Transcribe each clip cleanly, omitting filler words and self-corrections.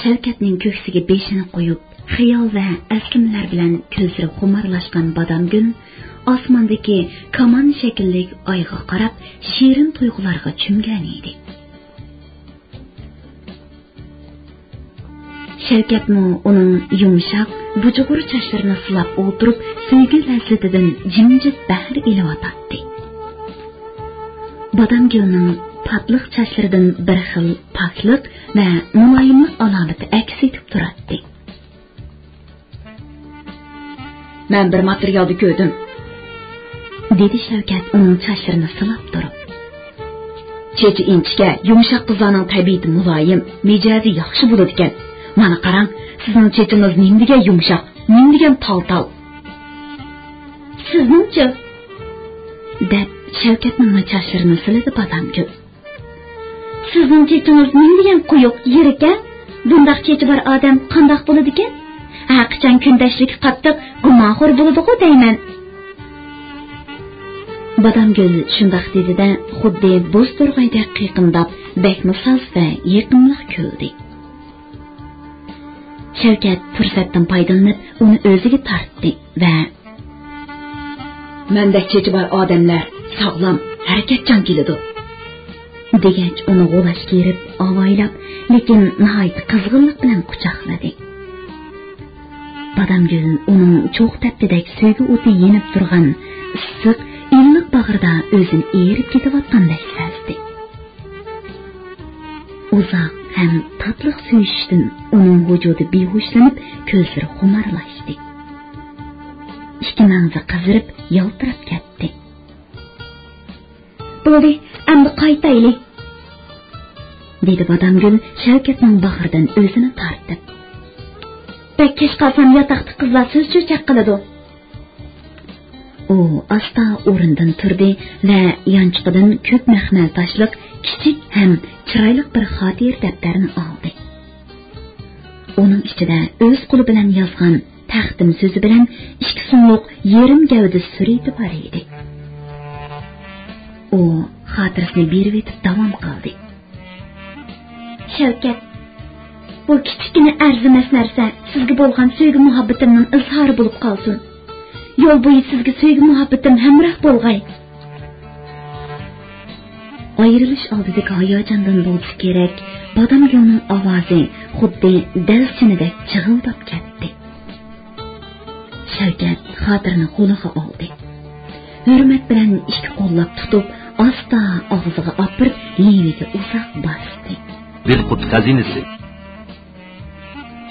Shavkatning ko'ksiga beshini qo'yib, xiyol va aslimlar bilan ko'zlari xumarlashgan Badamgul osmondagi kaman shaklli oyga qarab shirin tuyg'ularga cho'mgan edi. Shavkatmi uning yumshoq, bujug'ur chochlarini silab o'tirib, sevgi lazzatidan jimjit bahr ilayotdi. Badamgulning patliq chochlaridan bir xil poklik va muloyimlik alomati aks etib turardi. Men bir materialni ko'rdim, dedi Shavkat uning chochlarini silab turib. Chechi inchga, yumshoq qizlarning tabiati muloyim, mijozi yaxshi bo'ladi ekan. Mana qarang, sizning chechingiz nimdiga yumshoq, nimdiga tal-tal. Sizningchi? deb Shavkatning chochlarini siladi Badamgul. Sizning chechingiz nimdiga quyuq, yirika? Bundaq chechi bor odam qandoq bo'ladi ekan? Qachon kundashlik qattiq, gunohxo'r bo'ladi-ku deyman. Badamgul shundoq dedi-da, xuddi bo'sturg'aydek qiqindab, bakmi salsa yaqinlik ko'ldi. Shavkat fursatdan foydalanib uni o'ziga tortdi va "Mendek chechi bor odamlar sog'lom, harakatchan keladi" degach uni g'ulashga yerib, avaylab, lekin nihoyat qizg'inlik bilan quchoqladi. Badamgul uning cho'q tapdidek sevgi o'ti yenib turgan issiq, iliq bag'rida o'zini erib ketayotgandek sezdi. Uzoq ham tatliq suyishdan uning vujudi behushlanib, ko'zlari xumarlashdi. Ikki nangzi qizirib, yaltirab ketdi. "Bo'ldi, endi qaytaylik", dedi Badamgul Shavkatning bag'ridan o'zini tortib. "Bek kech qolsam yotoqda qizlar so'z cho'chaq qiladi." U asta o'rindan turdi va yanchiqidan ko'p maxmal tashliq, kichik ham chiroyli bir xotir daftarini oldi. Uning ichida o'z qo'li bilan yozgan taqdim so'zi bilan 2 so'mlik yarim gavda surati bor edi. U xotirasini berib etib davom qildi. "Shavkat, bu kichkina arzimas narsa sizga bo'lgan sevgi muhabbatimning izhori bo'lib qolsin. Yo'l bo'yi sizga sevgi muhabbatim hamroh bo'lg'ay." Ayrilish oldidagi hayajondan bo'lsa kerak, Badamgulning ovozi xuddi dalchinidek chig'ildab ketdi. Shavkat xotirini qo'liga oldi. Hurmat bilan ikki qo'llab tutib, asta og'ziga opirib, leviga uzoq bosdi. Dilqut xazinasi.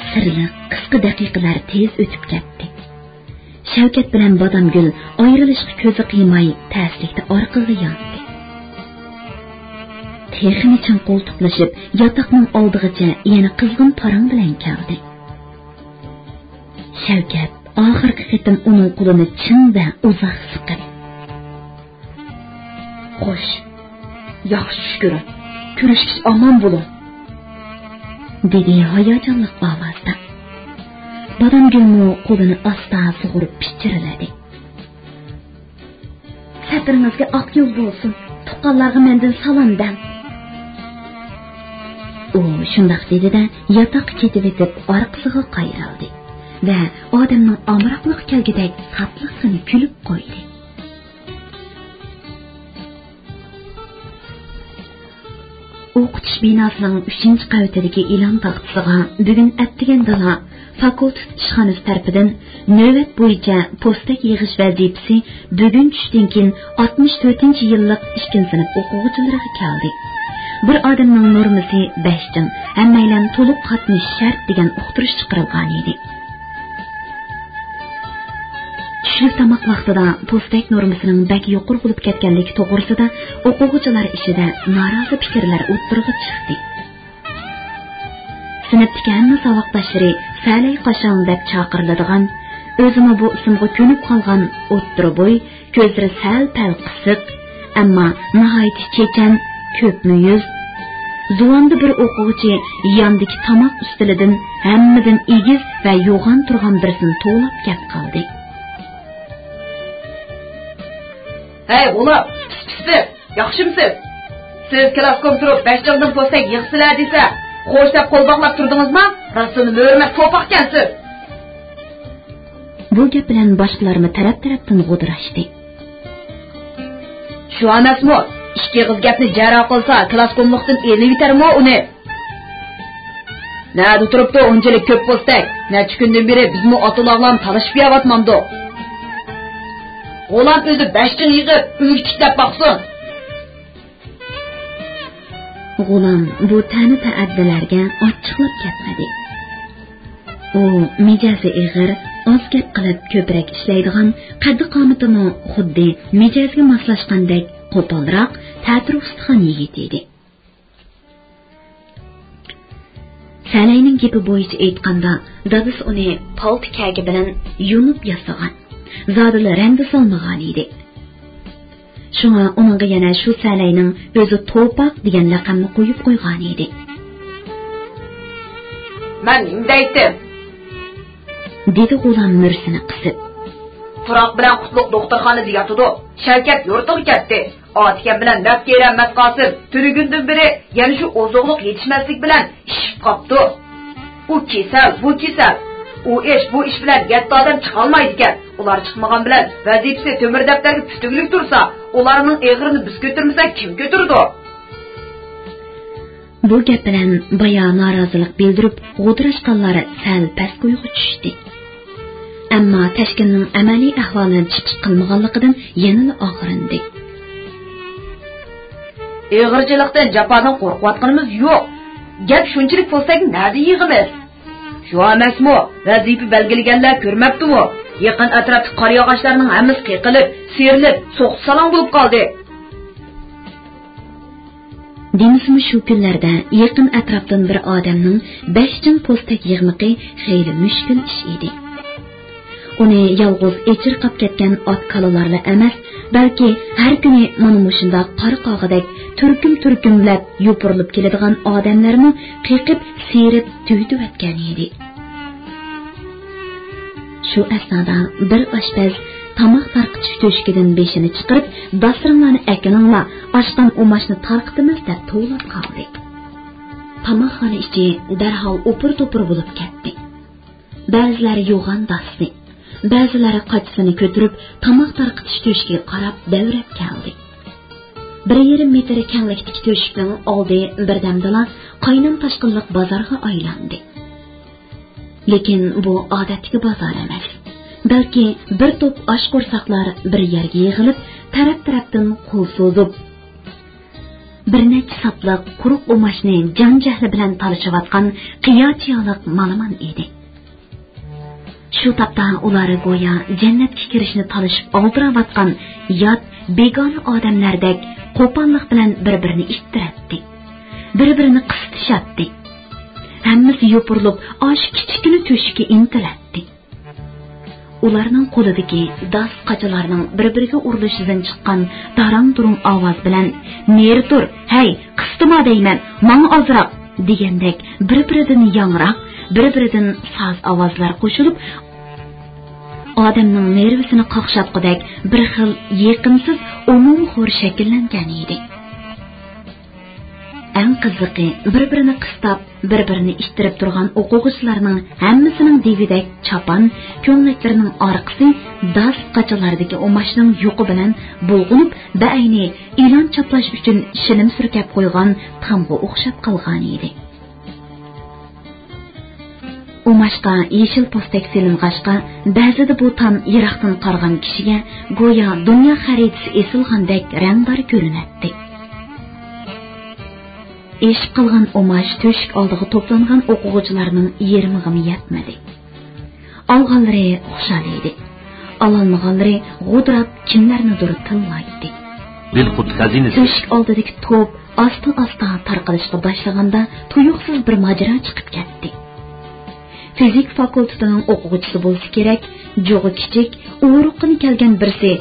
Sirli qisqa daqiqalar tez o'tib ketdi. Shavkat bilan Badamgul ayrilishga ko'zi qiymay taslikda orqaga yondi. Texni chin qo'ltiqlashib, yotoqning oldig'icha yana qizg'in parang bilan keldi. Shavkat oxirgi qitim uning qo'lini chin va uzoq siqib, "Xo'sh, yaxshi shukr, ko'rishkish omon bo'ling", dedi hayajonli ovozda. Badamgulmi qo'lini asta sug'urib pichirladi. "Safiringizga oq yo'l bo'lsin, tuqqanlarga mendan salom dang." U shundoq dedi-da, yotoq ketib etib orqasiga qayrildi va odamning omroqliq kelgidek xatliqini kulib qo'ydi. O'qitish binosining 3-qavatidagi e'lon taxtasiga bugun attigandala fakultet ishxonasi tarafidan navbat bo'yicha postak yig'ish vazifasi bugun tushdan keyin 64-yillik 2-sinf o'quvchilariga keldi. Bir odamning normasi 5 jin, hammaylar to'liq qatnash shart degan uqtirish chiqarilgan edi. Tushlik tamoq vaqtida postak normasining bak yuqori bo'lib ketganligi to'g'risida o'quvchilar ishida norozi fikrlar o'ttirg'i chiqdi. Sinfdagi hamma saboqdoshlari Salay Qashon deb chaqiriladigan, o'zini bu ismga ko'nib qolgan o'ttira bo'y, ko'zlari sal-pal qisiq, ammo nihoyat chechan, ko'pmi yuz, zuvonda bir o'quvchi yandagi tamoq ustilidan hammadan egiz va yo'g'on turgan birisini to'lab gap qildi. "Hey, ular, pis, yaxshimisiz? Siz klassga turib 5 jildan postak yig'sizlar desa, Xo'sh deb qo'l bog'lab turdingizmi? Rasmni o'rmak to'poq kelsin. Bu gap bilan boshqalarni taraf-tarafdan g'o'dirashdi. Shu emasmi? Ikki qiz gapni jara qilsa, klasskomlikdan elib yitarmi uni? Nada turibdi, onchalik ko'p bo'lsak, necha kundan beri bizmi otaloqlarni talashib yotmamdi. O'lan o'zi 5 kun yig'ib, uy tiklab boqsin. G'ulam bu ta'ni ta'addilarga ochiqlab ketmadi. U mijazi ig'ir, oz gap qilib ko'proq ishlaydigan, qaddi-qomatini xuddi mijazga moslashgandek qo'polroq, ta'tir ustixon yigit edi. Salayning gapi bo'yicha aytganda, dadasi uni palti kagi bilan yunib yasagan. Zodili rangda solmagan edi. Shunga uningga yana shu Salayning o'zi To'poq degan laqabni qo'yib qo'ygan edi. Men nima aytdim? Dedi G'ulam nursini qisib. Turoq bilan Qutlug' doktorxonada yotdi. Shavkat yurtiga ketdi. Otgan bilan Nafkera Matqosim turgundan beri yana shu ozoqliq yetishmaslik bilan ishib qopti. U kesal, bu kesal. Bu ish bilan yatta odam chiqa olmaydi ekan. Ular chiqmagan bilan vazifasi temir daftarga putuklik tursa, ularning eg'irini biz ko'tarmasak kim ko'tardi? Bu gap bilan bayon norozilik bildirib, g'o'dirashganlari sal past qo'yga tushdi. Ammo tashkilning amaliy ahvolidan chiqish qilmaganligidan yanada og'rindi. Eg'irchilikdan, jafodan qo'rqayotganimiz yo'q. Gap shunchalik bo'lsak, nada yig'imiz? Shu emasmi? Vazifa belgilaganlar ko'rmabdimi? Yaqin atrofda qor yog'ochlarining hammasi qiqilib, serilib, so'q-salon bo'lib qoldi. Demismi shu kunlarda yaqin atrofdan bir odamning 5 jin postak yig'miqi xeyli mushkul ish edi. Uni yolg'iz echirqab ketgan ot kalalarla emas, balki har kuni mana mushunda qarqog'idek turkum-turkumlab yopirilib keladigan odamlarni qiqib, serib tuyitib o'tgan edi. Shu asnoda bir oshpaz tamoq tarqitish to'shkidan beshini chiqarib, dasturlarni akininglar, oshdan o'mashni tarqitimiz deb to'lab qoldi. Tamoqxona ichi darhol o'pir-to'pir bo'lib ketdi. Ba'zilari yo'g'on dasni, ba'zilari qochsini ko'tarib, tamoq tarqitish to'shkiga qarab davrab keldi. 1,5 metr kenglikdagi to'shikning oldi birdamdala qaynon toshqinliq bozorga aylandi. Lekin bu odatdagi bozor emas. Balki bir to'p osh qo'rsaqlar bir yerga yig'ilib, taraf-tarafdan qo'l so'zib, bir necha saplaq quruq o'mashni jon-jahli bilan talashayotgan qiyotiyalik malaman edi. Shu topda ular go'yo jannatga kirishni talashib oldirayotgan yot, begona odamlardek qo'pollik bilan bir-birini ittiratdi. Bir-birini qistishatdi. Hammasi yopirilib, osh kichkina to'shikka intilatdi. Ularning qo'lidagi das qachalarning bir-biriga urilishidan chiqqan tarang-turung ovoz bilan "Neri tur, hey, qistima deyman, menga ozroq" degandek bir-biridan yangroq, bir-biridan soz ovozlar qo'shilib, odamning nervisini qaqshatqidek bir xil yaqinsiz umumxo'r shakllangan edi. Eng qiziqi, bir-birini qistab, bir-birini ishtirib turgan o'quvchilarning hammasining devidek chapan, ko'ngliklarining orqasi das qachalardagi o'mashning yo'qi bilan bo'lg'unib, ba'ayni e'lon chaplash uchun shilim surkab qo'ygan tamg'a o'xshab qolgan edi. O'mashqa yeshil postak silinqashqa, ba'zida bu tam yiroqdan qargan kishiga go'yo dunyo xaritasi esilgandek rangbar ko'rinadi. Eshib qilgan o'mash to'shik oldiga to'plangan o'quvchilarning yerimig'imi yetmadi. Olganlari xushal edi. Ololmaganlari g'udrab kimlarnidir tillaydi. Dilqut xazinasi. To'shik oldidagi to'p asta-asta tarqalishga boshlaganda tuyuqsiz bir majra chiqib ketdi. Fizik fakultetining o'quvchisi bo'lsa kerak, jo'g'i kichik, uruqqini kelgan birisi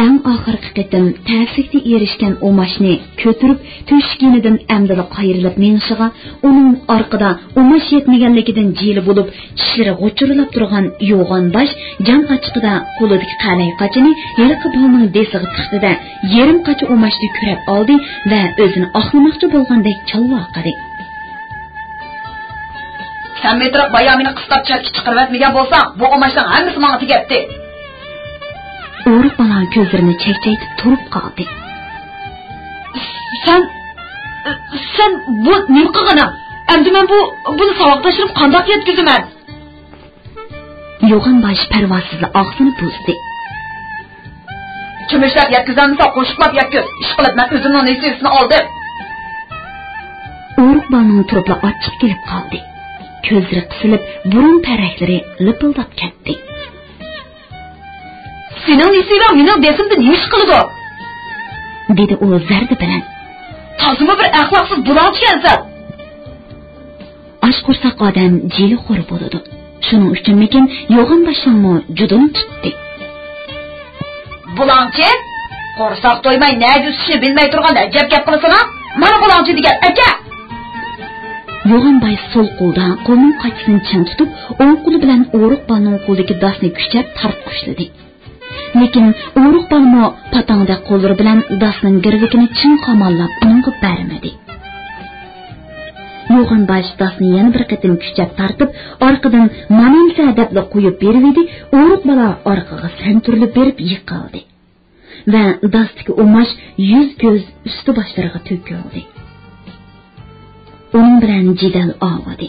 eng oxirgi qitim ta'sirga erishgan o'mashni ko'tirib to'shkinidan amdila qayrilib menishiga, uning orqada o'mash yetmaganligidan jili bo'lib, tishlari g'uchirilib turgan yo'g'on bosh jon ochiqida qo'lidagi qalay qachini yiliqi bolning desiga tiqdida yarim qacha o'mashni ko'rib oldi va o'zini oqlamoqchi bo'lgandek chalvoqadi. Sen metrop bayamini qistab chatga chiqarib etmagan bo'lsang, bu omashning hammasi menga tegibdi. O'g'ri bola ko'zlarini chekchaytib turib qoldi. Sen bu nima qilganing? Endi men buni savoqdashirib qandoq yetkizaman? Yo'g'on bosh parvosizla og'zini buzdi. Chimishlab yetkizamsa qo'shiqlab yetkiz. Ish qilib men o'zimning nesisini oldim. O'g'ri bolaning turibla ochiq kelib qoldi. Ko'zlari qisilib, burun taraklari lipildab ketdi. Sening nesinglar mening besimda nima ish qiladi? Dedi u zarda bilan. Tozimi bir axloqsiz buloqchisan. Osh qursoq odam jili xo'r bo'ladi. Shuning uchunmikin yo'g'on boshlanmo judoni tutdi. Buloqchi? Qo'rsoq to'ymay najusishni bilmay turganda ajab gap qilasana? Mana buloqchi degan aka. Yo'g'on boy so'l qo'ldan qo'lning qachisini chang tutib, o'ng qo'li bilan o'riq bolaning qo'lidagi dasni kuchab tortqishladi. Lekin o'riq balmo patangda qo'llari bilan dasning girvikini chin qamollab uningga bermadi. Yo'g'on bosh dasni yana bir qatim kuchab tortib, orqadan manimsa adabli qo'yib berdi. O'riq bola orqaga santurilib berib yiqildi. Va dasdagi o'mash yuz ko'z usti boshlariga to'kildi. Uning bilan jidal ovadi.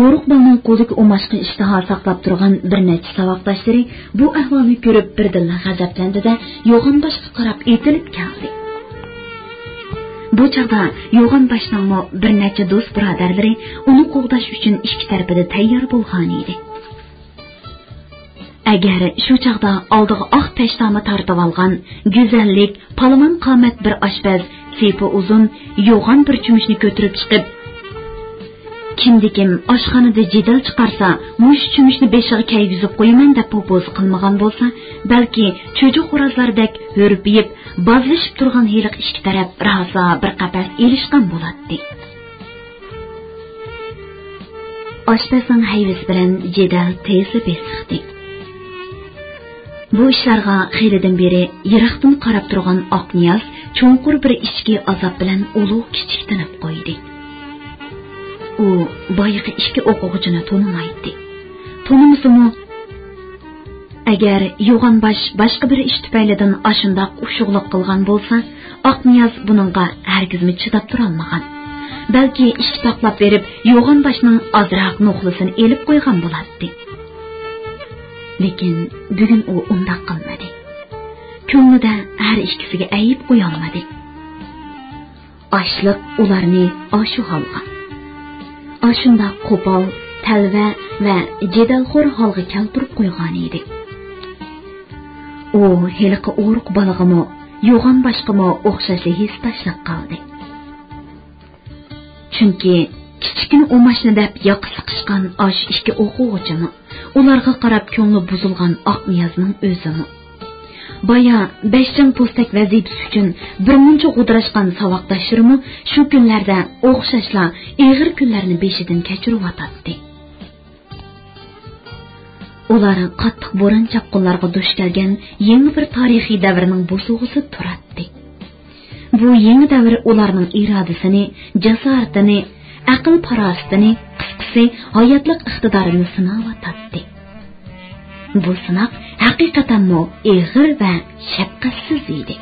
O'riq bolaning qo'lidagi o'mashqa ishtaha saqlab turgan bir necha savoqdoshlari bu ahvolni ko'rib birdilla g'azablandi-da, yo'g'on boshga qarab etilib keldi. Bu chaqda yo'g'on boshning bir necha do'st birodarlari uni qo'g'dash uchun ikki tarafida tayyor bo'lgan edi. Agar shu chaqda oldiga oq peshtami tortib olgan, go'zallik, palvon qomat bir oshpaz, sepi uzun, yo'g'on bir chumushni ko'tarib chiqib, kimdikim oshxonada jidal chiqarsa, mush chumushni beshiga kaygizib qo'yaman deb po'poz qilmagan bo'lsa, balki cho'juk xo'rozlardek hurpiyib, bozlashib turgan hiliq ikki taraf rosa bir qapas elishgan bo'ladi. Oshpazning hayvis bilan jidal tezli besiqdi. Bu ishlarga xiyridan beri yiroqdan qarab turgan Oqniyoz cho'nqur bir ichki azob bilan ulug' kichiklanib qo'ydi. U boyiqi ikki o'quvchini tonimaydi. Tonimsimi? Agar yo'g'on boshqa bir ish tufaylidan ashundoq ushuqliq qilgan bo'lsa, Oqniyoz buningga hargizmi chidab tura olmagan. Balki ish taqlab berib, yo'g'on boshning ozroq nuqlisini elib qo'ygan bo'ladi. Lekin bugun u undoq qilmadi. Ko'nglida har ikkisiga ayib qo'ya olmadi. Ochliq ularni oshu holga, ashunda qo'pol, talva va jadalxo'r holga keltirib qo'ygan edi. U heliqi o'riq balig'imi, yo'g'on boshqimi o'xshashli his tashlab qoldi. Chunki kichkina o'mashni deb yoqisi qishgan osh ikki o'quvchimi, ularga qarab ko'ngli buzilgan Oqniyozning o'zimi. Baya 5 jang postak vazifasi uchun bir muncha g'udrashgan savoqdoshlari shu kunlarda o'xshashla ig'ir kunlarni beshidan kechirib o'tadi. Ular qattiq bo'ron chaqqularga duch kelgan yangi bir tarixiy davrning bosug'isi turadi. Bu yangi davr ularning irodasini, jasoratini, aql farosatini, qisqasi hayotlik iqtidorini sinab o'tadi. Bu sinoq haqiqatan ig'ir va shafqatsiz edi.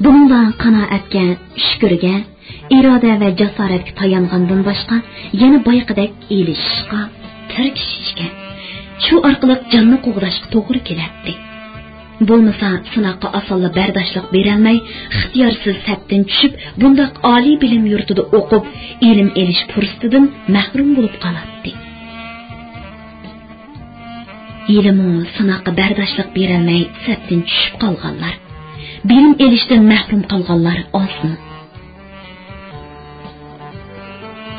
Bundan qanoatga, shukurga, iroda va jasoratga tayangandan boshqa yana boyqidek elishishga, tirkishishga, shu orqali jonni qo'g'dashga to'g'ri keladi. Bo'lmasa sinoqqa osonla bardoshlik berolmay, ixtiyorsiz sapdan tushib, bundoq oliy bilim yurtida o'qib, ilm elish fursatidan mahrum bo'lib qoladi. Ilmu sinoqqa bardoshlik berolmay sapdan tushib qolganlar, bilim elishdan mahrum qolganlar olsin.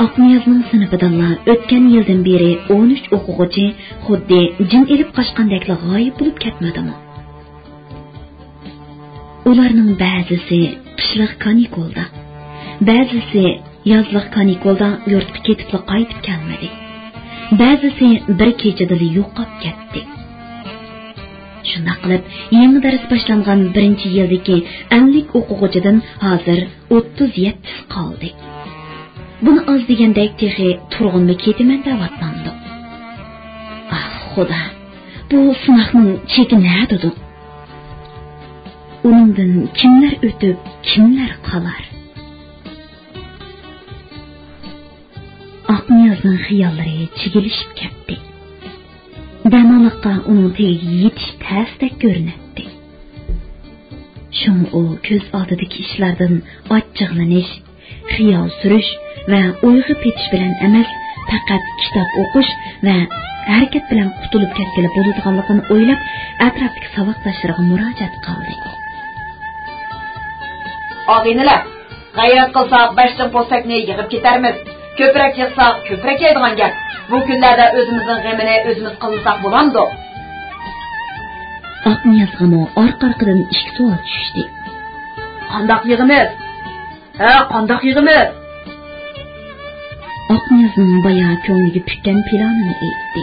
Oqniyozning sinfidan o'tgan yildan beri 13 o'quvchi xuddi jin elib qochgandek g'oyib bo'lib ketmadimi? Ularning ba'zisi qishliq kanikulda, ba'zisi yozliq kanikulda yurtga ketib qaytib kelmadi. Ba'zisi bir kechada yo'qolib ketdi. Shunday qilib, yangi dars boshlangan 1-yildagi 50 o'quvchidan hozir 37 qoldi. Buni az degandek texi turg'unmi ketaman da'vatlandim. Ah, xudo. Bu sinoqning cheki nadadir? Uningdan kimlar o'tib, kimlar qolar? Aqniyozning xiyollari chigilishib ketdi. Danoliqqa uning tegiga yetish tasdek ko'rinadi. Shun u ko'z oldidagi ishlardan achchiqlanish, xiyol surish va uyg'ib ketish bilan emas, faqat kitob o'qish va harakat bilan qutulib ketgili bo'ladiganligini o'ylab, atrofdagi saboqdoshlariga murojaat qildi. Og'inilar, g'ayrat qilsak 5 ta postakni yig'ib ketarmiz. Ko'prak yig'sak, ko'prak yeydigan gap. Bu kunlarda o'zimizning g'amini o'zimiz qilsak bo'lamdi. Aqniyazg'amo orqa-orqadan ikki savol tushdi. Qandoq yig'imiz? Qandoq yig'imiz? Aqniyazning boya ko'ngliga pukkan planini aytdi.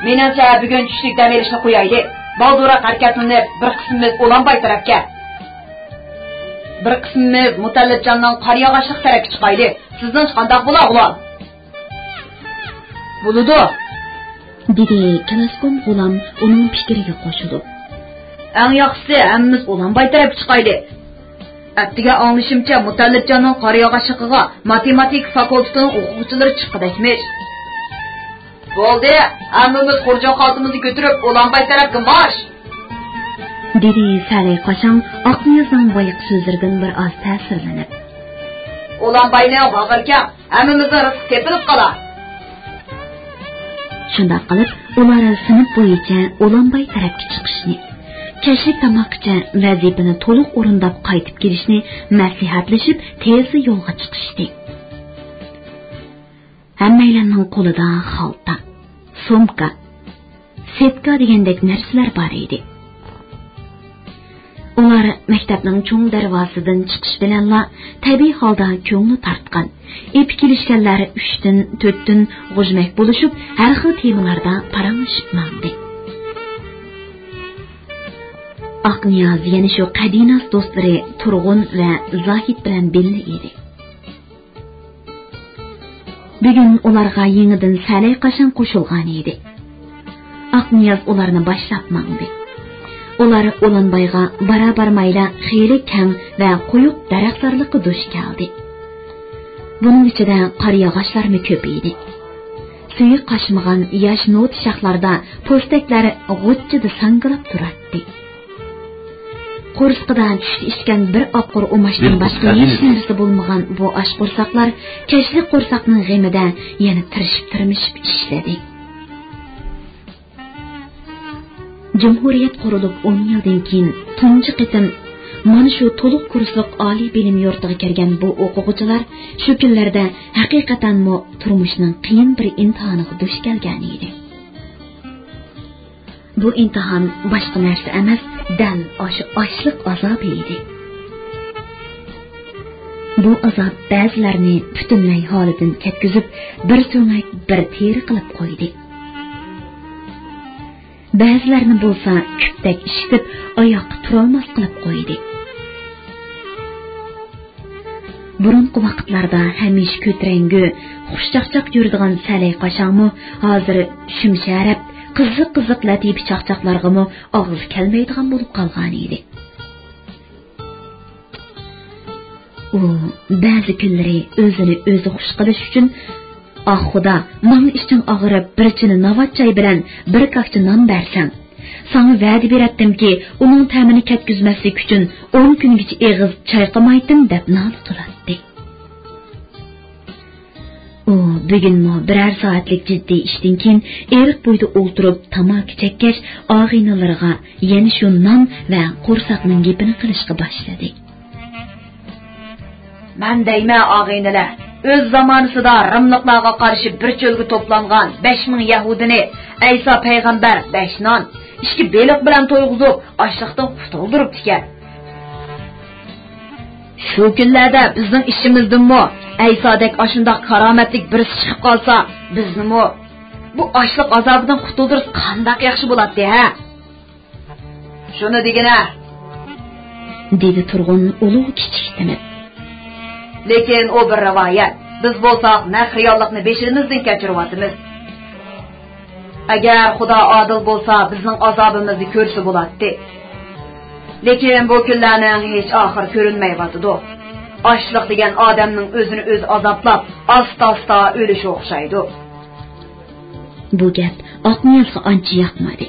Menimcha bugun tushlik dam olishni qo'yaylik. Baldura harakatini bir qismimiz O'lanbay tarafga, bir qismimiz Mutallibjonning Qariyog'ashiq tarafga chiqaylik. Sizning qandoq bo'lar? Bo'ladi. dedi Kalasqon g'ulam uning fikriga qo'shilib. Eng yaxshisi hammamiz O'lanbay tarafga chiqaylik. Attiga anglashimcha Mutallibjonning Qariyog'ashiqiga matematik fakultetining o'quvchilari chiqqidakmish. Bo'ldi, hammamiz xurjon xaltimizni ko'tarib O'lanbay tarafga marsh. dedi Salay Qo'shon Aqniyozning boyiq so'zlaridan bir oz ta'sirlanib. O'lanbayni bag'irga hammamizning rizq tepilib qolar. Shunday qilib, ular sinf bo'yicha O'lanbay tarafga chiqishni, kashlik tamoqcha vazifani to'liq o'rindab qaytib kelishni maslahatlashib, tezda yo'lga chiqishdi. Hammalarning qo'lida xalta, sumka, setka degandek narsalar bor edi. Ular maktabning cho'ng darvozasidan chiqish bilanla tabiiy holda ko'ngli tortgan, ep kelishganlar 3 dan 4 dan g'ujmak bo'lishib, har xil temalarda paranglashib mangdi. Aqniyoz yana shu qadinas do'stlari Turg'un va Zohid bilan belli edi. Bugun ularga yangidan Salay Qo'shon qo'shilgan edi. Aqniyoz ularni boshlab mangdi. Ular O'lanbayga barabar mayla xeyli kang va quyuq daraxtlarlikqa duch keldi. Buning ichida qariyog'ashlarmi ko'p edi. Suyi qashmagan yosh not shaxlarda postaklar g'o'chchida sangilab turardi. Qo'rsqidan tushib ishgan bir oqqur umashdan boshqa hech narsa bo'lmagan bu osh qo'rsaqlar kashli qo'rsaqning g'amida yana tirishib ishladi. Cumhuriyet qurilib 10 yildan keyin tunji qitim mana shu to'liq kursliq oliy bilim yurtiga kirgan bu o'quvchilar shu kunlarda haqiqatan turmushning qiyin bir imtihoniga duch kelgan edi. Bu imtihon boshqa narsa emas, dal o'sha ochliq azobi edi. Bu azob ba'zilarni butunlay holidan ketkizib, bir so'ngak bir teri qilib qo'ydi. Ba'zilarni bo'lsa kupdak ishitib, oyoqqa turolmas qilib qo'ydi. Burunqi vaqtlarda hamish ko'trangu, xushchaqchaq yuradigan Salay Qo'shonmi hozir shumsharab, qiziq latifa chaqchaqlargami og'iz kelmaydigan bo'lib qolgan edi. U ba'zi kunlari o'zini xush qilish uchun "Ah xudo, menga ishing og'rib, bir chini novat choy bilan bir kakcha non bersang, sana va'da beratdimki, uning ta'mini ketkizmaslik uchun 10 kungacha eg'iz choy qilmaydim" deb nolib turardi. U bugunmi birer soatlik jiddiy ishdan keyin eriq bo'yida o'ltirib tamaki chekkach, og'inalariga yana shu non va qo'rsaqning gapini qilishga boshladi. "Men deyman og'inalar, o'z zamonasida Rimliqlarga qarshi bir cho'lga to'plangan 5000 yahudini Ayso payg'ambar 5 non, 2 beliq bilan to'yg'izib, ochliqdan qutuldiribdi ekan. Shu kunlarda bizning ishimizdanmi Aysodek ashundoq karomatlik birisi chiqib qolsa, biznimi bu ochliq azobidan qutuldirish qanday yaxshi bo'ladi, ha? Shuni degina", dedi Turg'un ulug' kichik tinib. Lekin o bir rivoyat. Biz bo'lsak, na xiyollikni beshimizdan kechiryapmiz. Agar Xudo adil bo'lsa, bizning azobimizni ko'rsa bo'ladi. Lekin bu kunlarning hech oxir ko'rinmayotdi. Ochliq degan odamning o'zini o'zi azoblab, asta-asta o'lishi o'xshaydi. Bu gap Oqniyazga ancha yoqmadi.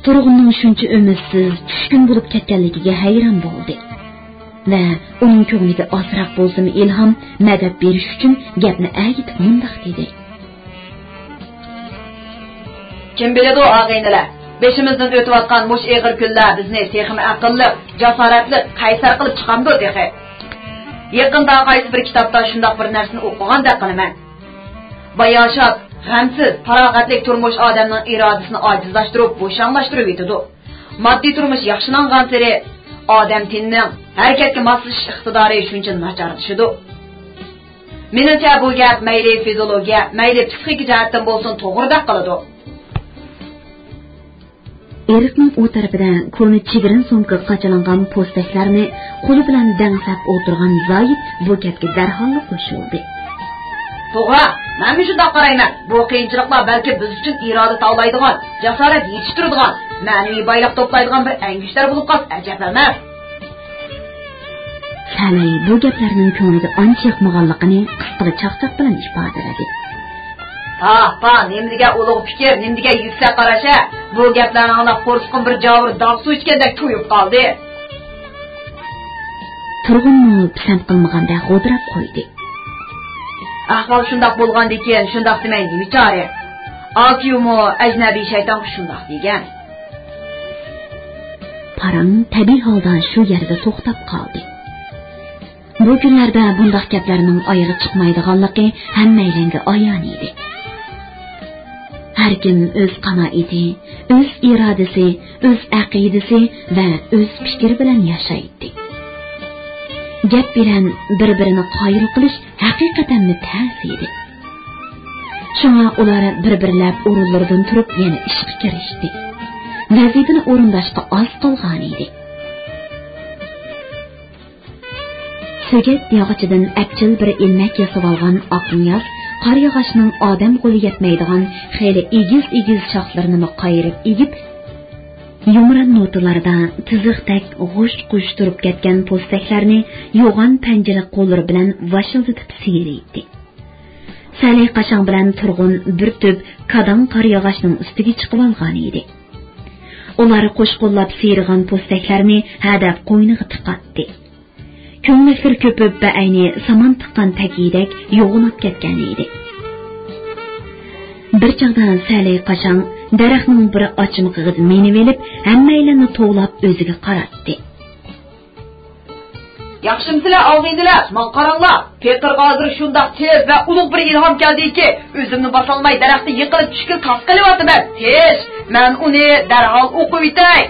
Turg'unning shuncha umidsiz, tushkun bo'lib ketganligiga hayron bo'ldi. Va uning ko'ngliga ozroq bo'lsa-mu ilhom madad berish uchun gapni agitib mundoq dedi. Kim biladi og'aynilar, beshimizdan o'tayotgan mush eg'ir kunlar bizni texmi aqlli, jasoratli, qaysar qilib chiqamdi dedi. Yaqinda qaysi bir kitobda shundoq bir narsani o'qigandek qilaman. Bayoshat, g'amsiz, farog'atli turmush odamning irodasini ojizlashtirib, bo'shanlashtirib yetadi. Moddiy turmush yaxshilangan sari odam tinning harakatga moslashish iqtidori shuncha nacharlashadi. Menimcha bu gap mayli fiziologiya, mayli psixik jihatdan bo'lsin to'g'ridaq qiladi. Erikning u tarafidan qo'lni chigirin so'mga qachalangan postaklarni qo'li bilan dangsab o'tirgan Zoid bu gapga darhol qo'shildi. To'g'ri, men shunday qarayman. Bu qiyinchiliklar balki biz uchun iroda tavlaydigan, jasorat yetishtiradigan, ma'naviy boylik to'playdigan bir angishlar bo'lib qolsa ajab emas. Salay bu gaplarning ko'ngliga ancha yoqmaganligini qisqa chaqchaq bilan ifodaladi. Pa, nimdiga ulug' fikr, nimdiga yuksak qarasha, bu gaplarni anglab qo'rsqin bir javr dog' suv ichgandek to'yib qoldi. Turg'unni pisand qilmaganda g'o'dirab qo'ydi. Ahvol shundoq bo'lgandan keyin shundoq demaydi bichora. Akiyumo ajnabiy shayton shundoq degan. Paran tabiiy holda shu yerda to'xtab qoldi. Bu kunlarda bunday gaplarning oyog'i chiqmaydiganligi hammaylanga ayon edi. Har kim o'z qanoati, o'z irodasi, o'z aqidasi va o'z fikri bilan yashaydi. Gap bilan bir-birini qoyil qilish haqiqatan ta'siri. Shunga ular bir-birlab o'rinlaridan turib yana ishga kirishdi. Vazifani o'rindashga oz qolgan edi. So'gat yog'ochidan apchil bir ilmak yasab olgan Oqniyaz qor yog'ochning odam qo'li yetmaydigan xeyli egiz shoxlarini qayirib egib, yumran notalarda tiziqdek g'ush-g'ush turib ketgan postaklarni yo'g'on panjali qo'llari bilan vashildatib siyirdi. Salay qashang bilan turg'un bir tub kadon qor yog'ochning ustiga chiqib olgan edi. Ular qo'shqo'llab siyirgan postaklarni hadab qo'yniga tiqatdi. Ko'ngillar ko'pib va ayni saman tiqqan tagidek yo'g'inib ketgan edi. Bir chaqdan Salay qashang daraxtning bir ochimqig'ida menib elib, hammaylarni to'g'lab o'ziga qaratdi. Yaxshimsizlar, og'aynilar, men qaranglar. Petr hozir shundoq tez va ulug' bir ilhom keldiki, o'zimni bosolmay daraxtga yiqilib tushkil tas qilyapman. Tez, men uni darhol o'qib yetay.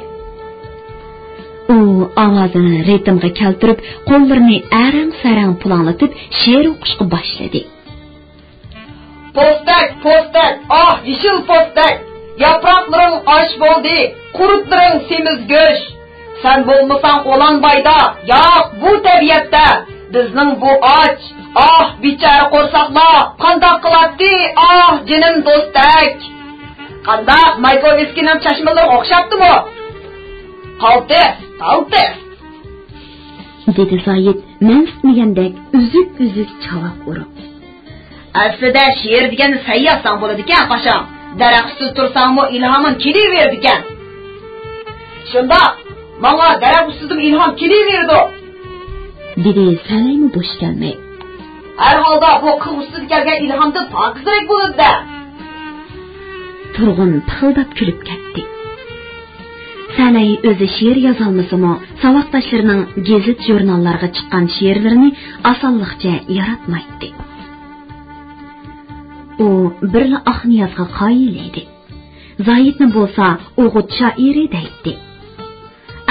U ovozini ritmga keltirib, qo'llarini arang-sarang planlatib, she'r o'qishga boshladi. Postak, yeşil postak. Yaproqlaring osh bo'ldi, qurutlaring semiz go'sh. Sen bo'lmasang olan bayda, yo'q bu tabiatda. Bizning bu och, bichara qo'rsoqlar, qandoq qiladi? Jinim do'stak. Qandoq Maykoviskining chashmalari o'xshabdimi? Qaltis. Dedi Zoid mensmagandek uzuk javob urib. Aslida she'r degan sayyosan bo'ladi-ku, qasham. Daraxtsiz tursangmi ilhomim kelaverdi ekan. Shunda menga daraxtsizim ilhom kelaverdi. Dedi Salaymi bo'sh kelmay. Har holda bu qilg'usiz kelgan ilhomdan pokizroq bo'ladi-da. Turg'un pixildab kulib ketdi. Salay o'zi she'r yozolmasa-mu, savoqdoshlarining gazet jurnallarga chiqqan she'rlarini osonlikcha yaratmaydi. U birla Oqniyazga qoyil edi. Zoidni bo'lsa o'g'it shoiri deydi.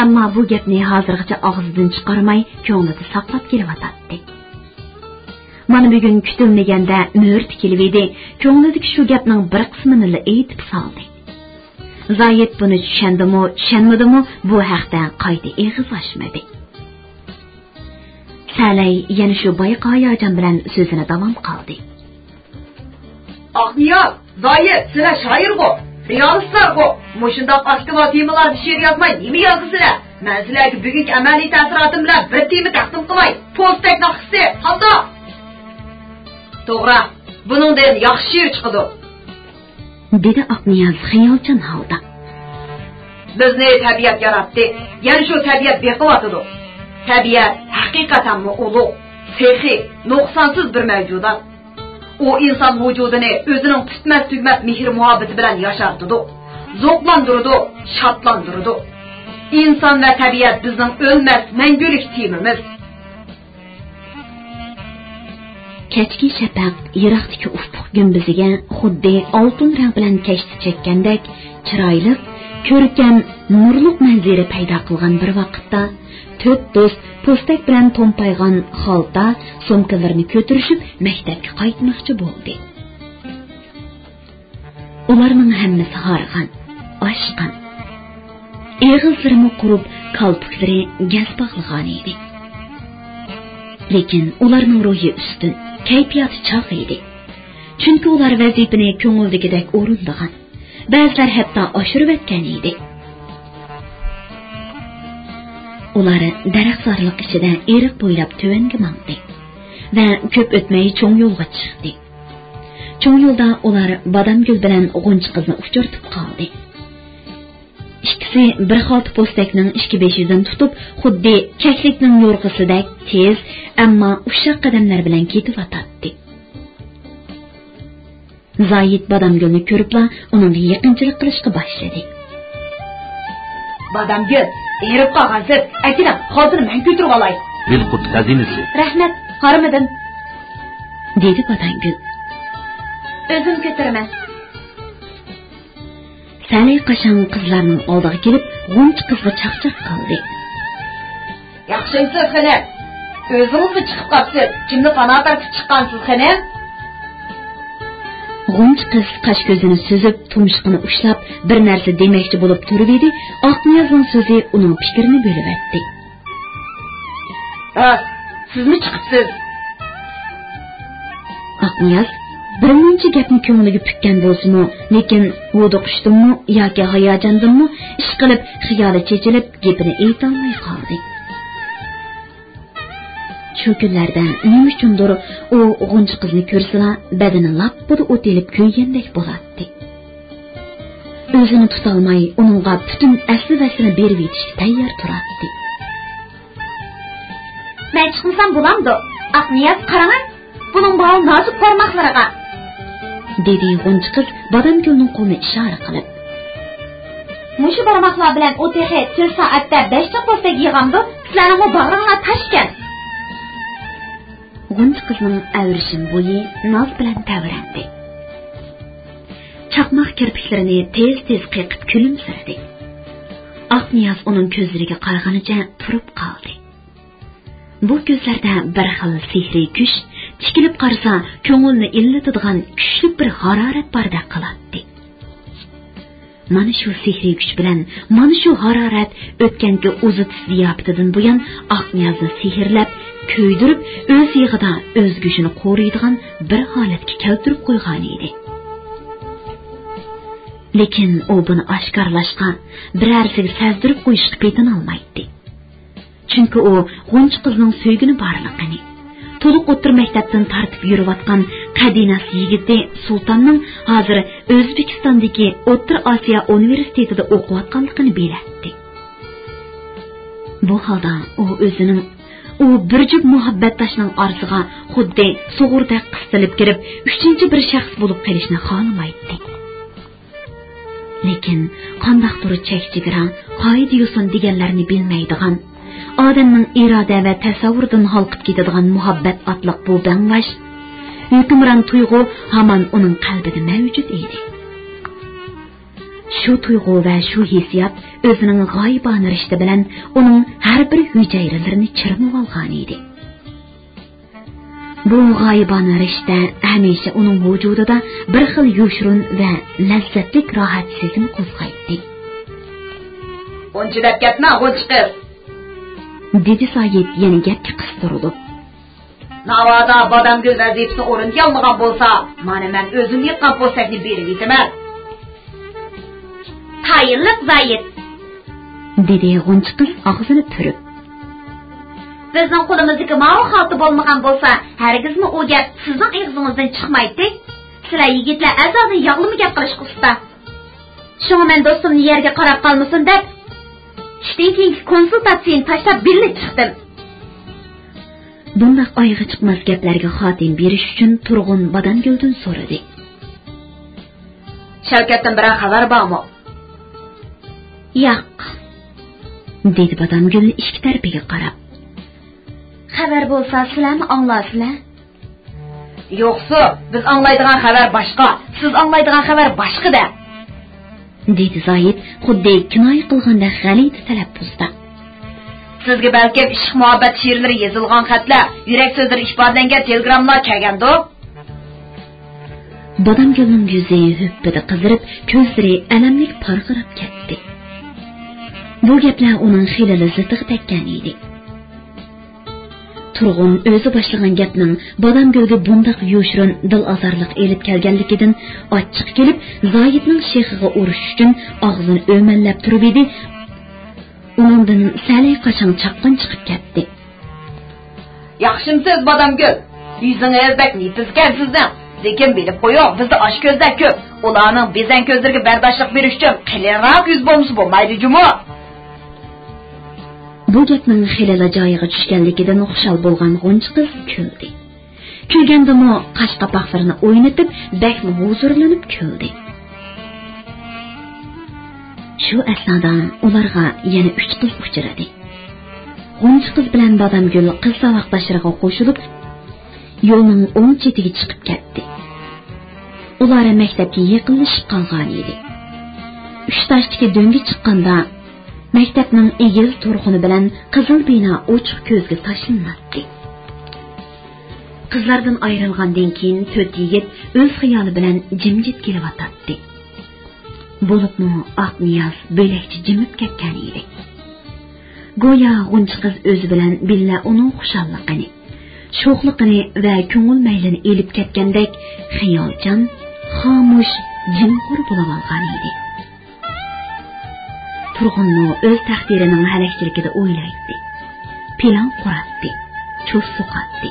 Ammo bu gapni hozirgacha og'zidan chiqarmay, ko'nglida saqlab kelyotdi. Mana bugun kutilmaganda mo'r tikilib edi, ko'nglidagi shu gapning bir qismini aytib soldi. Zoid buni tushundimi, bu haqda qayta eg'iz ochmadi. Salay yana shu boyiq hayajon bilan so'zini davom qildi. Aqniyat, zoyi, sizlar shoir-ku, realistlar-ku. Mushundoq askava temalarni she'r yozmay, nima yozasizlar? Men sizlarga bugungi amaliy ta'siratim bilan bir tema taqdim qilmay, postak naqsi, qanda. To'g'ri, buningdan yaxshi she'r chiqadi. Dedi Aqniyaz xayolchan holda. Bizni tabiat yaratdi. Yana shu tabiat beqiyotidi. Tabiat haqiqatan ulug', sehi, nuqsonsiz bir mavjudot. O inson vujudini o'zining tutmas tugmas mehr muhabbati bilan yashartirdi. Zo'qlantirdi, shodlantirdi. İnson va tabiat bizning o'lmas, mangulik temimiz. Kechki shafaq yiroqdagi ufq gumbiziga xuddi oltin rang bilan kashti chekkandek chiroyli, ko'rkam, nurli manzara paydo qilgan bir vaqtda to'rt do'st postak bilan to'mpaygan holda sumkalarini ko'tarishib maktabga qaytmoqchi bo'ldi. Ularning hammasi harg'an, oshqan. Eg'izlarini qurib, kalpuklari gaz bog'lagan edi. Lekin ularning ruhi ustun, kayfiyati chaq edi. Chunki ular vazifani ko'ngildagidek o'rinlagan. Ba'zilar hatto oshirib o'tgan edi. Ular daraxtzorlik ichida eriq bo'ylab tuvanga mangdi va ko'p o'tmay cho'ng yo'lga chiqdi. Cho'ng yo'lda ular Badamgul bilan G'unchi qizni uchirtib qoldi. İkisi bir xalta postakning ishki beshidan tutib, xuddi kaklikning yo'rg'isidek tez, ammo ushoq qadamlar bilan ketib o'tadi. Zoyid Badamgulni ko'ribla uning yaqinchilik qilishga boshladi. Badamgul, erib qolgansiz, ayting, hozir men ko'tarib olay. Bilqut xazinasi. Rahmat, qarimadim. Dedi Badamgul. O'zim ko'taraman. Salay qashon qizlarning oldiga kelib, G'unchi qizga chaqchaq qildi. Yaxshisiz, xana. O'zingiz chiqib qolsiz, kimni qanot tartib chiqqansiz, xana? G'unchi qiz qash ko'zini suzib, tumshuqini ushlab, bir narsa demoqchi bo'lib turib edi, Aqniyazning so'zi uning fikrini bo'lib o'tdi. Ha, sizmi chiqibsiz? Aqniyaz birinchi gapni ko'ngliga pukkan bo'lsa-mu, lekin o'diqishdimi yoki hayajandimi, ish qilib, xiyoli chechilib, gapini aytolmay qoldi. Shu kunlarda nima uchundir u G'unchi qizni ko'rsala, badani lappida o'telib ko'ygandek bo'ladi. O'zini tutolmay, uningga butun asli-vaslini berib yetishga tayyor turadi. Men chiqsam bo'lamdi. Aqniyat qarang, buning bo'yi nozik barmoqlariga. Dedi G'unchi qiz Badamgulning qo'lini ishora qilib. Mushu barmoqlar bilan o'texe 4 soatda 5 ta postak yig'amdi, sizlarning bag'ringlar tashgan. G'unchi qizning avrishim bo'yi noz bilan tavrandi. Chaqmoq kirpiklarini tez-tez qiqib kulimsirdi. Aqniyaz uning ko'zlariga qaraganicha turib qoldi. Bu ko'zlarda bir xil sehriy kuch, tikilib qarasa ko'ngilni illatadigan kuchli bir harorat bordek qiladi. Mana shu sehriy kuch bilan, mana shu harorat o'tgangi o'zitsiz ziyofatidan buyon Aqniyazni sehrlab, ko'ydirib, o'z yig'ida o'z kuchini qo'riydigan bir holatga keltirib qo'ygan edi. Lekin u buni oshkorlashga, birarsiga sezdirib qo'yishga petin olmaydi. Chunki u G'unchi qizning so'ygini borligini, to'liq o'tir maktabdan tartib yurayotgan Qadinas yigiti Sultonning hozir O'zbekistondagi O'rta Osiyo universitetida o'qiyotganligini biladi. Bu holda u o'zining bir jup muhabbatdoshning orasiga xuddi sug'urdek qistilib kirib, uchinchi bir shaxs bo'lib qolishni xohlamaydi. Lekin qandaqdir chekchigara, qoida yo'sin deganlarni bilmaydigan, odamning iroda va tasavvuridan halqib ketadigan muhabbat otliq bu danglash, hukmron tuyg'u hamon uning qalbida mavjud edi. Shu tuyg'u va shu hissiyot o'zining g'oyibona rishta bilan uning har bir hujayralarini chirmab olgan edi. Bu g'oyibona rishta hamisha uning vujudida bir xil yoshrun va lazzatli rohat sezim qo'zg'aydi. G'unchi deb ketma, G'unchi qiz. Dedi Soyib yana gapga qistirib. Navada Badamgül vazifasini o'ringa olmagan bo'lsa, mana men o'zim yiqqan po'stakni berib yetaman. Tayinliq Zoyit, dedi G'unchi qiz og'zini turib. Bizning qo'limizdagi ma'lum xalti bo'lmagan bo'lsa, hargizmi u gap sizning og'zingizdan chiqmaydi. Sizlar yigitlar azodan yog'limi gap qilishga usta. Shunga men do'stimni yerga qarab qolmasin deb, ishdan keyingi konsultatsiyani tashlab birga chiqdim. Bundoq oyga chiqmas gaplarga xotim berish uchun Turg'un Badamguldan so'radi. Shavkatdan biror xabar bormi? Yo'q, dedi Badamgul ikki tarafiga qarab. Xabar bo'lsa, sizlarni anglaysizlar. Yo'qsa, biz anglaydigan xabar boshqa, siz anglaydigan xabar boshqa-da. dedi Zoyit xuddi kinoya qilganda g'alati talaffuzda. Sizga balki ishq muhabbat she'rlari yozilgan xatlar, yurak so'zlari ifodalangan telegramlar kelgandi. Badamgulning yuzi hüppida qizirib, ko'zlari alamlik parqirab ketdi. Bu gaplar uning xili lazzatiga tekkan edi. Turg'un o'zi boshlagan gapning Badamgulga bundoq yo'shirin dil azorliq elib kelganligidan ochiq kelib, Zoyitning shexiga urish uchun og'zini o'mallab turib edi. Uningdan salay qachon chaqqan chiqib ketdi. Yaxshimsiz Badamgul? Yuzingizdek nitizgan sizdan. Lekin bilib qo'ying, bizda osh ko'zlar ko'p. Ularning bezan ko'zlariga bardoshlik berish uchun qilinroq yuz bo'lmasa bo'lmaydi jumo. Bu gapning xilala joyiga tushganligidan xushal bo'lgan G'unchi qiz kuldi. Kulgandimi qash qapoqlarini o'ynatib, bakmi huzurlanib kuldi. Shu asnoda ularga yana 3 qiz uchradi. G'unchi qiz bilan Badamgul qiz savoqdoshlariga qo'shilib, yo'lning o'ng chetiga chiqib ketdi. Ular maktabga yaqinlashib qolgan edi. 3 tashdagi do'nga chiqqanda maktabning egil to'rxuni bilan qizil bino ochiq ko'zga tashlanadi. Qizlardan ayrilgandan keyin 4 yigit o'z xiyoli bilan jimjit kelyotdi. Bo'libmi Aqniyaz belakchi jimib ketgan edi. Go'yo G'unchi qiz o'zi bilan billa uning xushalligini, sho'xligini va ko'ngil maylini elib ketgandek xiyolchan, xomush, jimxo'r bo'lib olgan edi. Turg'unni o'z taqdirining halakchiligida o'ylaydi. Plan quratdi, cho'z suqatdi.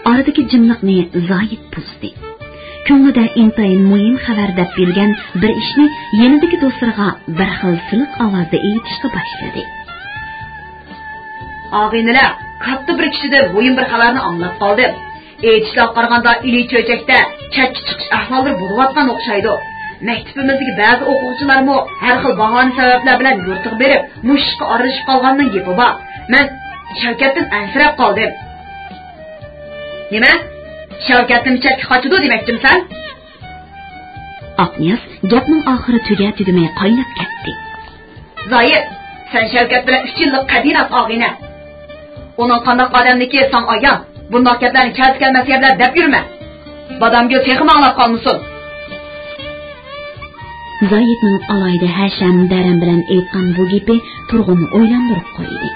Oradagi jimliqni Zoyit buzdi. Ko'nglida intayin muhim xabar deb bilgan bir ishni yenidagi do'stlariga bir xil siliq ovozda aytishga boshladi. Og'inilar, katta bir kishidan muhim bir xabarni anglab qoldim. Aytishlar qaraganda ili cho'chakda chakki chiqish ahvollari bo'layotgan o'xshaydi. Maktabimizdagi ba'zi o'quvchilarmi har xil bahona sabablar bilan yurtiq berib, mushqqa aralashib qolganning gapi bor. Men Shavkatdan ansirab qoldim. Nima? Shavkatni chakki qochidi demoqchimisan? Aqniyaz gapning oxiri tugamay qaynab ketdi. Zoyit, sen Shavkat bilan 3 yillik qadinat og'ina. Uning qanday odamniki san ayan. Bunday gaplarni kelmas gaplar deb yurma. Badamgul texmi anglab qolmasin. Zoyitning alayda hasham daram bilan aytgan bu gapi Turg'unni o'ylantirib qo'ydi.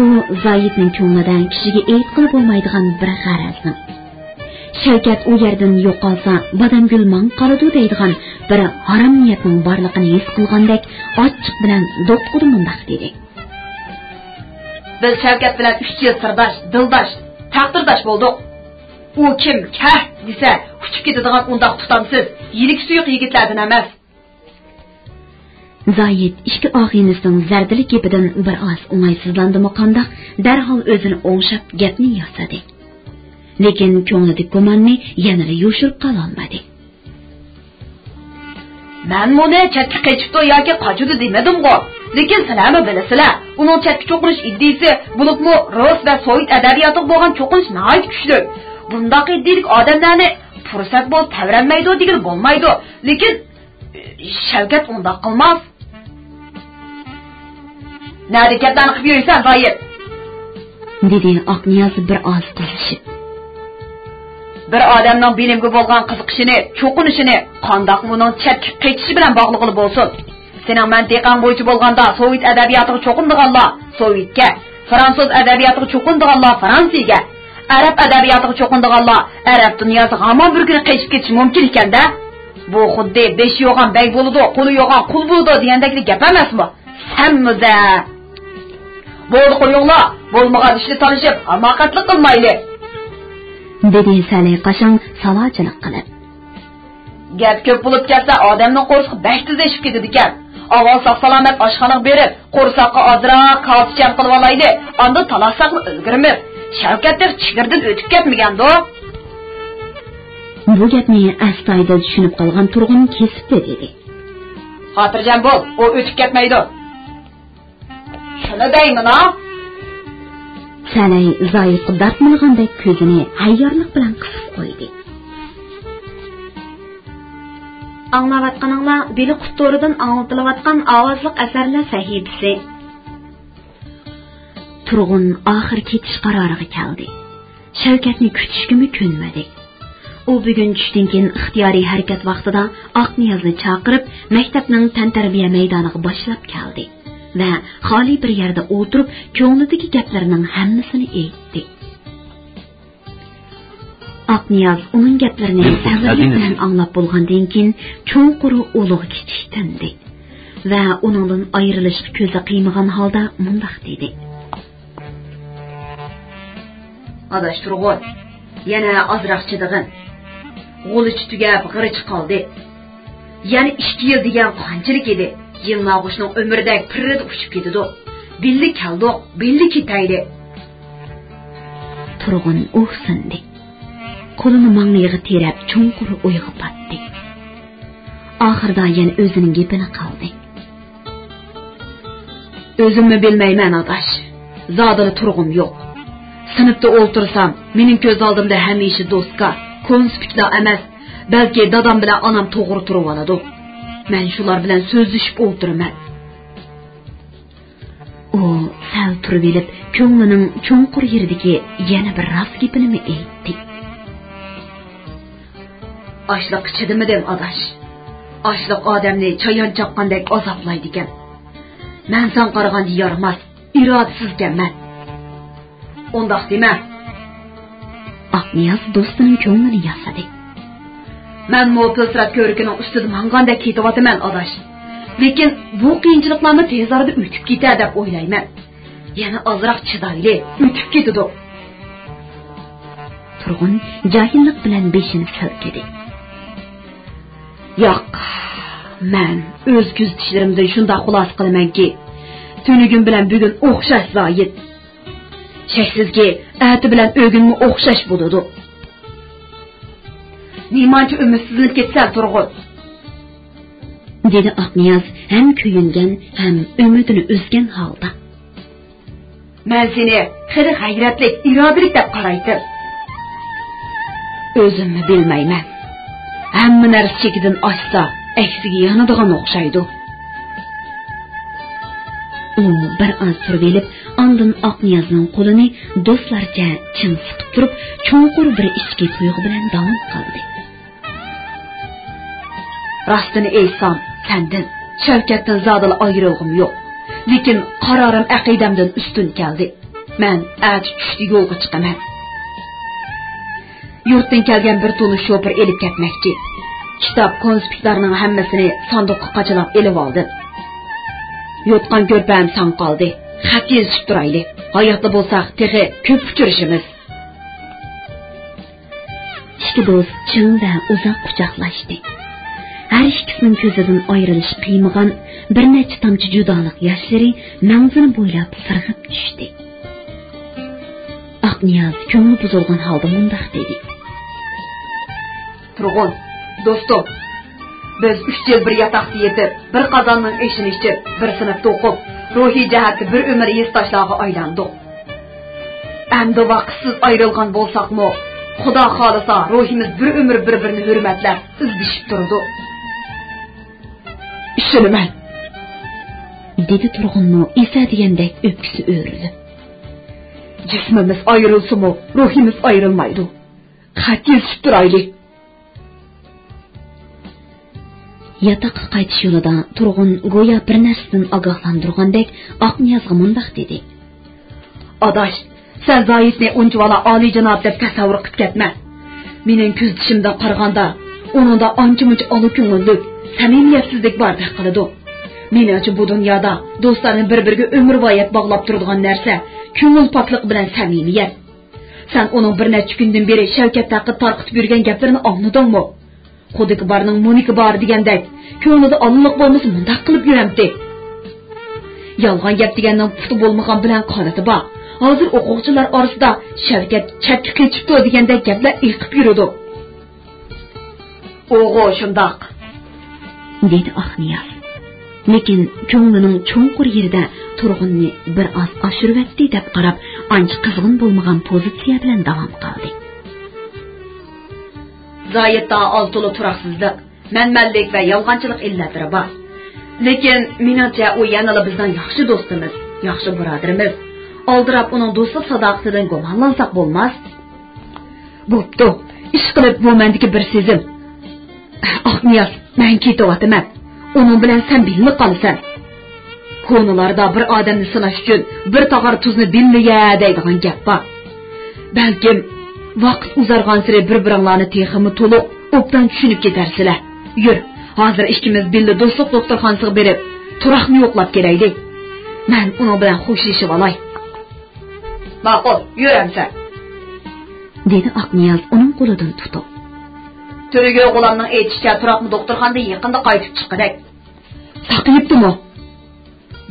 U Zoyitning ko'nglidan kishiga aytqili bo'lmaydigan bir g'arazning, Shavkat u yerdan yo'qolsa Badamgul man qoladi deydigan bir harom niyatning borligini his qilgandek ochiq bilan do'qqudu mundaq dedi. Biz Shavkat bilan 3 yil sirdosh, dildosh, taqdirdosh bo'ldik. U kim kah desa, uchib ketadigan undoq tutamsiz, yirik suyuq yigitlardan emas. Zoyit ikki og'inisining zardili gapidan bir oz o'ng'aysizlandimi qandoq, darhol o'zini o'ngshab gapni yosadi. Lekin ko'nglida gumonni yanada yo'shirib qola olmadi. Men buni chatga qechibdi yoki qochudi demadim-ku. Lekin sizlarmi bilasizlar, uning chatga cho'qinish iddiasi bo'libmi rus va sovet adabiyotiga bo'lgan cho'qinish nihoyat kuchli. Bundoq iddilik odamlarni fursat bo'lib tavranmaydi degan bo'lmaydi. Lekin Shavkat undoq qilmas. Nari gaplarni qilib yursan, Zoyit? dedi Aqniyaz bir oz qizishib. Bir odamning bilimga bo'lgan qiziqishini, cho'qinishini qandoq uning chatga qechishi bilan bog'liq bo'lsin. Sening mantiqan bo'yicha bo'lganda sovet adabiyotiga cho'qindiganlar sovetga, Fransız ədəbiyyatı çoxunduğanlar Fransiyaya, Arab ədəbiyyatı çoxunduğanlar Arab dünyası hamon bir gün keçib ketishi mumkin ekan-da. Bu xuddi beshi yo'g'an bey bo'ladi, qo'li yo'g'an qul bo'ladi degandek gap emasmi? Hammada. Bo'ldi qo'yinglar, bo'lmagan ishni tanishib, hamoqatlik qilmayli. dedi Salih qashon salochilik qilib. Gap ko'p bo'lib ketsa, odamning qo'rqi bash tezlashib ketadi ekan. Avval sog'-salomat oshxonaga berib, qo'rsoqqa ozroq qolticham qilib olaydi. Onda talassaqni ulgurimiz. Shavkatlar chigirdan o'tib ketmagan-da. Bu gapni astoydil tushunib qolgan Turg'un kesibdi dedi. Xotirjam bo'l, u o'tib ketmaydi. Shuni deyman-a? Salih zoyiq dartmagandek ko'zini hayyorlik bilan qisib qo'ydi. Anglayotganinglar Beli Qutoridan anglatilayotgan ovozliq asarlar sahifasi. Turg'un oxir ketish qaroriga keldi. Shavkatni kutishga ko'nmadi. U bugun tushdan keyin ixtiyoriy harakat vaqtida Aqniyozni chaqirib, maktabning tantarbiya maydoniga boshlab keldi va xoli bir yerda o'tirib, ko'nglidagi gaplarning hammasini aytdi. Aqniyoz uning gaplarini sabrlik bilan anglab bo'lgandan keyin cho'nqur ulug' ketishdi va uningdan ayrilishga ko'zi qiymagan holda mundaq dedi. Adash Turg'un, yana ozroq chidig'in. G'olichi tugab g'irichi qoldi. Yana 2 yil degan qanchalik edi? Yilmag'ushning umridagi pirida uchib ketdi. Billi keldi, billi ketaydi. Turg'un o'ksindi. Qo'lini manglayiga terib cho'nqur o'yga patdi. Oxirda yana o'zining gapini qildi. O'zimni bilmayman adash. Zodili Turg'un yo'q. Sinfda o'ltirsam, mening ko'z oldimda hamisha do'stga, konspektlar emas, balki dadam bilan onam to'g'ri turib oladi. Men shular bilan so'zlashib o'tiraman. U sal turib elib, ko'nglining cho'nqur yeridagi yana bir rost gapini aytdi. Ochliq chidimidim adash. Ochliq odamni chayon chaqqandek azoblaydi ekan. Men san qaraganda yaramas, irodasizganman. Ondaq dema. Aqniyoz do'stining ko'nglini yasadi. Men mo'tasirat ko'rikining ustida manganda ketyapman adash. Lekin bu qiyinchiliklarni tez orada o'tib ketadi deb o'ylayman. Yana ozroq chidayli, o'tib ketadi. Turg'un jahillik bilan beshini silkidi. Yo'q, men o'z ko'z tishlarimdan shunda xulos qilamanki, tunugim bilan bugun o'xshash zoyid. Shaksizki, ati bilan o'ginmi o'xshash bo'ladi. Nimancha umidsizlik ketsa Turg'un, dedi Aqniyoz ham kuyingan, ham umidini uzgan holda. Men seni xiri g'ayratlik, irodalik deb qaraydim. O'zimni bilmayman. Hamma narsa chekidan oshsa, aksiga yanadigan o'xshaydi. U bir oz turib elib, ondan Aqniyozning qo'lini do'stlarcha chin siqib turib, cho'nqur bir ichki tuyg'u bilan davom qildi. Rostini aytsam, sendan Shavkatdan zodil ayrilg'im yo'q. Lekin qarorim aqidamdan ustun keldi. Men ati tushdi yo'lga chiqaman. Yurtdan kelgan bir to'ni shopir elib ketmoqchi. Kitob konspektlarning hammasini sandiqqa qachilab elib oldi. Yotgan ko'rpam san qoldi. Xat yozib turayli. Hayotda bo'lsak, texi ko'p uchrashimiz. Ikki do'st chin va uzoq quchoqlashdi. Har ikkisining ko'zidan ayrilish qiymagan bir necha tomchi judolik yoshlari manzini bo'ylab sirg'ib tushdi. Aqniyoz ko'ngli buzilgan holda mundaq dedi. Turg'un, do'stim, biz 3 yil bir yotoqda yetib, bir qozonning ishini ichib, bir sinfda o'qib, ruhiy jihatda bir umr yesdoshlarga aylandik. Endi vaqtsiz ayrilgan bo'lsaqmi, Xudo xolisa ruhimiz bir umr bir-birini hurmatlab, izlashib turdi. Ishonaman, dedi Turg'unning esa degandek o'pkisi o'rildi. Jismimiz ayrilsa-mu, ruhimiz ayrilmaydi. Xat yozib turaylik. Yotoqqa qaytish yo'lida Turg'un go'yo bir narsadan ogohlantirgandek Aqniyozga mundaq dedi. Adaş, sen Zayitni unchvala oliyjanob deb tasavvur qilib ketma. Mening ko'zishimdan qaraganda, uningda ancha-muncha oliko'ngillik, samimiyatsizlik bordek qiladi. Menimcha bu dunyoda do'stlarni bir-biriga umrvoyat bog'lab turadigan narsa ko'ngil poklik bilan samimiyat. Sen uning bir necha kundan beri Shavkat haqida tarqitib yurgan gaplarini angladingmi? Xudiki barning muniki bor degandek, ko'nglida olliq bo'lmasa mundaq qilib yuramdi. Yolg'on gap deganning puti bo'lmagan bilan qoladi bor. Hozir o'quvchilar orasida Shavkat chatga kechibdi degandek gaplar eqib yuradi. O'g'o shundoq, dedi Aqniyaz. Lekin ko'nglining cho'nqur yerida turg'unni bir oz oshirvatdi deb qarab, ancha qizg'in bo'lmagan pozitsiya bilan davom qildi. Zoyitda oltili turaqsizlik, manmanlik va yolg'onchilik illatlari bor. Lekin menimcha u yanada bizdan yaxshi do'stimiz, yaxshi birodarimiz. Oldirab uning do'stlik sadoqatidan gumonlansak bo'lmas. Bo'pti, ish qilib bu mendagi bir sezim. Aqniyaz, men ketyapman. Onun bilan sen bilib qolasan. Konularda bir odamni sinash uchun bir tog'or tuzni bilmiya deydigan gap bor. Balkim vaqt uzargan sari bir-biringlarni teximi to'liq obdan tushunib ketarsizlar. Yur, hozir ikkimiz birga do'stlik doktorxonasiga berib, turaqni yo'qlab kelaylik. Men uning bilan xo'shlashib olay. Ma'qul, yuramsan, dedi Aqniyaz uning qo'lidan tutib. Türüge oğlanın aytishicha turaqni doktorxonada yaqinda qaytib chiqadak. Saqlayibdimi?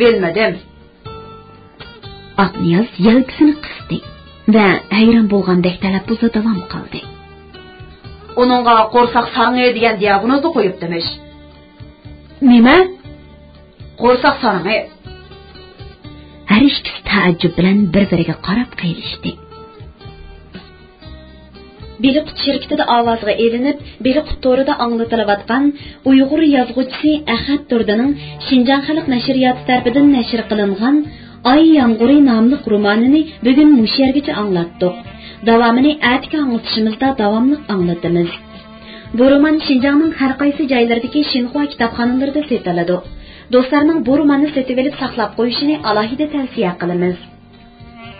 Bilmadim. Aqniyaz yelkisini qisdi va hayron bo'lgandek talaffuzda davom qildi. Uningga qo'rsoq sarg'i degan diagnozni qo'yibdimish. Nima? Qo'rsoq sarg'i. Har ikkisi taajjub bilan bir-biriga qarab qilishdi. Beliqut şirketida ovozga elinib, Beliqut to'rida anglatilayotgan Uyg'ur yozuvchisi Ahad Turdining Shinjon xalq nashriyoti tomonidan nashr qilingan Ay yomg'iri nomli romanini bugun mush yergacha anglatdik. Davomini atga anglatishimizda davomli anglatamiz. Bu roman Shinjonning har qaysi joylaridagi Shinhua kitobxonalarida sotiladi. Do'stlarning bu romanni sotib olib saqlab qo'yishini alohida tavsiya qilamiz.